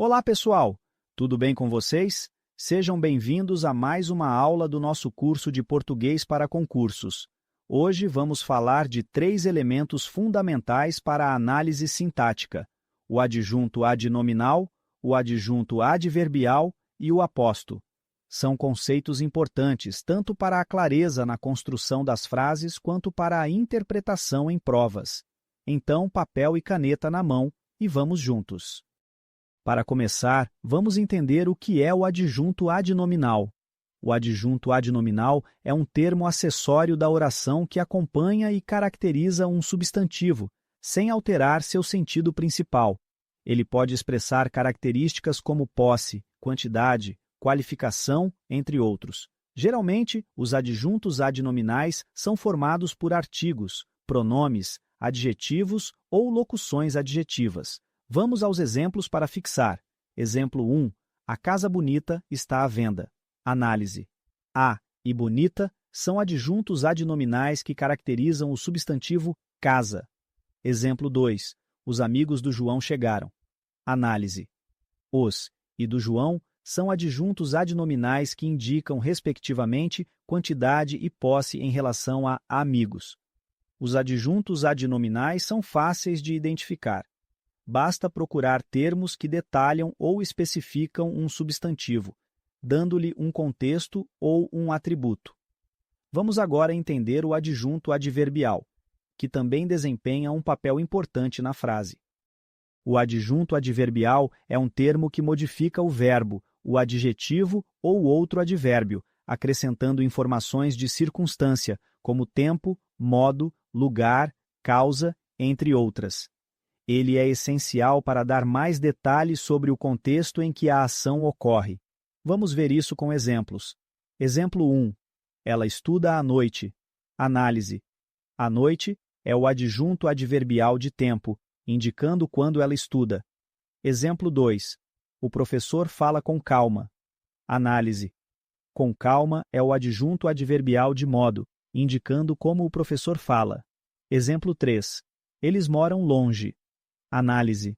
Olá, pessoal! Tudo bem com vocês? Sejam bem-vindos a mais uma aula do nosso curso de Português para Concursos. Hoje vamos falar de 3 elementos fundamentais para a análise sintática: o adjunto adnominal, o adjunto adverbial e o aposto. São conceitos importantes tanto para a clareza na construção das frases quanto para a interpretação em provas. Então, papel e caneta na mão e vamos juntos. Para começar, vamos entender o que é o adjunto adnominal. O adjunto adnominal é um termo acessório da oração que acompanha e caracteriza um substantivo, sem alterar seu sentido principal. Ele pode expressar características como posse, quantidade, qualificação, entre outros. Geralmente, os adjuntos adnominais são formados por artigos, pronomes, adjetivos ou locuções adjetivas. Vamos aos exemplos para fixar. Exemplo 1. A casa bonita está à venda. Análise. A e bonita são adjuntos adnominais que caracterizam o substantivo casa. Exemplo 2. Os amigos do João chegaram. Análise. Os e do João são adjuntos adnominais que indicam, respectivamente, quantidade e posse em relação a amigos. Os adjuntos adnominais são fáceis de identificar. Basta procurar termos que detalham ou especificam um substantivo, dando-lhe um contexto ou um atributo. Vamos agora entender o adjunto adverbial, que também desempenha um papel importante na frase. O adjunto adverbial é um termo que modifica o verbo, o adjetivo ou outro advérbio, acrescentando informações de circunstância, como tempo, modo, lugar, causa, entre outras. Ele é essencial para dar mais detalhes sobre o contexto em que a ação ocorre. Vamos ver isso com exemplos. Exemplo 1. Ela estuda à noite. Análise. À noite é o adjunto adverbial de tempo, indicando quando ela estuda. Exemplo 2. O professor fala com calma. Análise. Com calma é o adjunto adverbial de modo, indicando como o professor fala. Exemplo 3. Eles moram longe. Análise.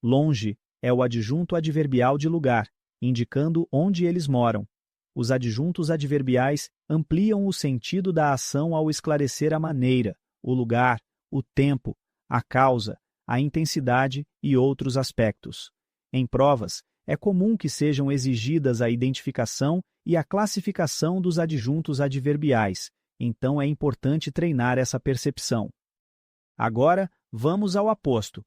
Longe é o adjunto adverbial de lugar, indicando onde eles moram. Os adjuntos adverbiais ampliam o sentido da ação ao esclarecer a maneira, o lugar, o tempo, a causa, a intensidade e outros aspectos. Em provas, é comum que sejam exigidas a identificação e a classificação dos adjuntos adverbiais, então é importante treinar essa percepção. Agora, vamos ao aposto.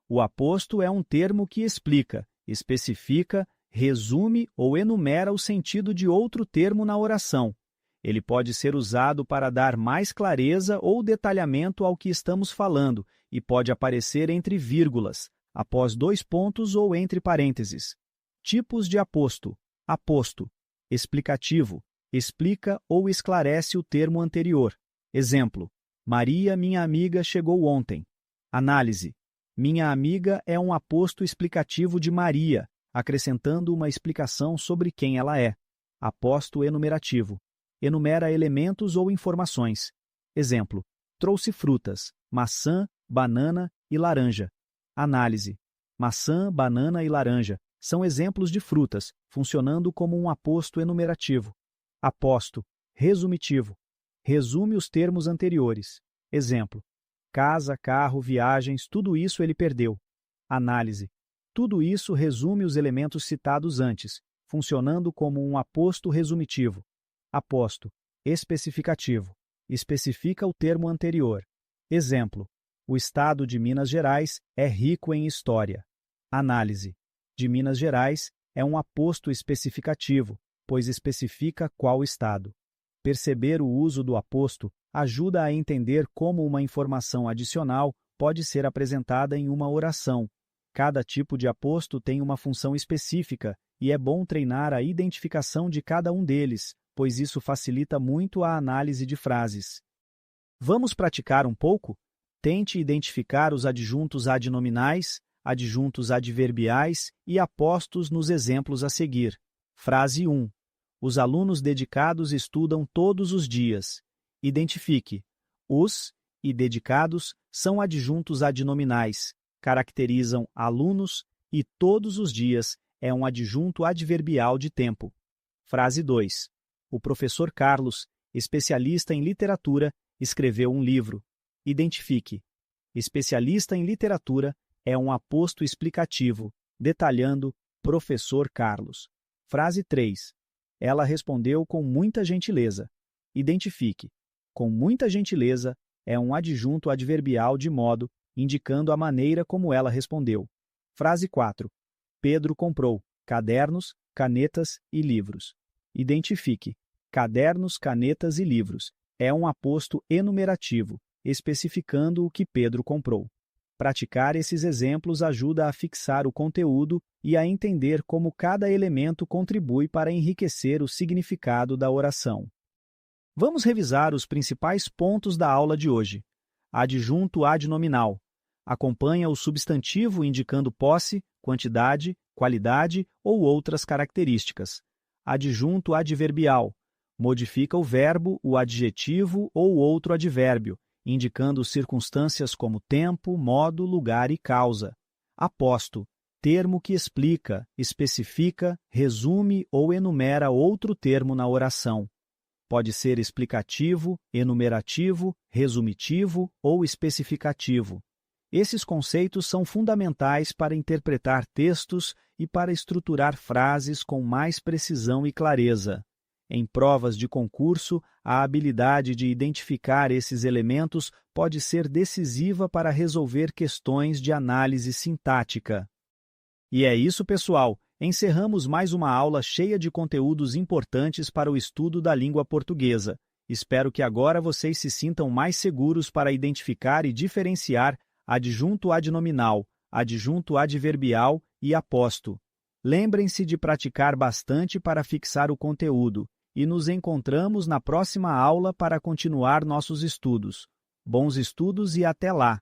O aposto é um termo que explica, especifica, resume ou enumera o sentido de outro termo na oração. Ele pode ser usado para dar mais clareza ou detalhamento ao que estamos falando e pode aparecer entre vírgulas, após 2 pontos ou entre parênteses. Tipos de aposto. Aposto. Explicativo. Explica ou esclarece o termo anterior. Exemplo. Maria, minha amiga, chegou ontem. Análise. Minha amiga é um aposto explicativo de Maria, acrescentando uma explicação sobre quem ela é. Aposto enumerativo. Enumera elementos ou informações. Exemplo. Trouxe frutas, maçã, banana e laranja. Análise. Maçã, banana e laranja são exemplos de frutas, funcionando como um aposto enumerativo. Aposto. Resumitivo. Resume os termos anteriores. Exemplo. Casa, carro, viagens, tudo isso ele perdeu. Análise. Tudo isso resume os elementos citados antes, funcionando como um aposto resumitivo. Aposto. Especificativo. Especifica o termo anterior. Exemplo. O estado de Minas Gerais é rico em história. Análise. De Minas Gerais é um aposto especificativo, pois especifica qual estado. Perceber o uso do aposto ajuda a entender como uma informação adicional pode ser apresentada em uma oração. Cada tipo de aposto tem uma função específica e é bom treinar a identificação de cada um deles, pois isso facilita muito a análise de frases. Vamos praticar um pouco? Tente identificar os adjuntos adnominais, adjuntos adverbiais e apostos nos exemplos a seguir. Frase 1. Os alunos dedicados estudam todos os dias. Identifique. Os e dedicados são adjuntos adnominais, caracterizam alunos e todos os dias é um adjunto adverbial de tempo. Frase 2. O professor Carlos, especialista em literatura, escreveu um livro. Identifique. Especialista em literatura é um aposto explicativo, detalhando professor Carlos. Frase 3. Ela respondeu com muita gentileza. Identifique. Com muita gentileza é um adjunto adverbial de modo, indicando a maneira como ela respondeu. Frase 4. Pedro comprou cadernos, canetas e livros. Identifique. Cadernos, canetas e livros é um aposto enumerativo, especificando o que Pedro comprou. Praticar esses exemplos ajuda a fixar o conteúdo e a entender como cada elemento contribui para enriquecer o significado da oração. Vamos revisar os principais pontos da aula de hoje. Adjunto adnominal. Acompanha o substantivo indicando posse, quantidade, qualidade ou outras características. Adjunto adverbial. Modifica o verbo, o adjetivo ou outro advérbio, indicando circunstâncias como tempo, modo, lugar e causa. Aposto. Termo que explica, especifica, resume ou enumera outro termo na oração. Pode ser explicativo, enumerativo, resumitivo ou especificativo. Esses conceitos são fundamentais para interpretar textos e para estruturar frases com mais precisão e clareza. Em provas de concurso, a habilidade de identificar esses elementos pode ser decisiva para resolver questões de análise sintática. E é isso, pessoal! Encerramos mais uma aula cheia de conteúdos importantes para o estudo da língua portuguesa. Espero que agora vocês se sintam mais seguros para identificar e diferenciar adjunto adnominal, adjunto adverbial e aposto. Lembrem-se de praticar bastante para fixar o conteúdo e nos encontramos na próxima aula para continuar nossos estudos. Bons estudos e até lá!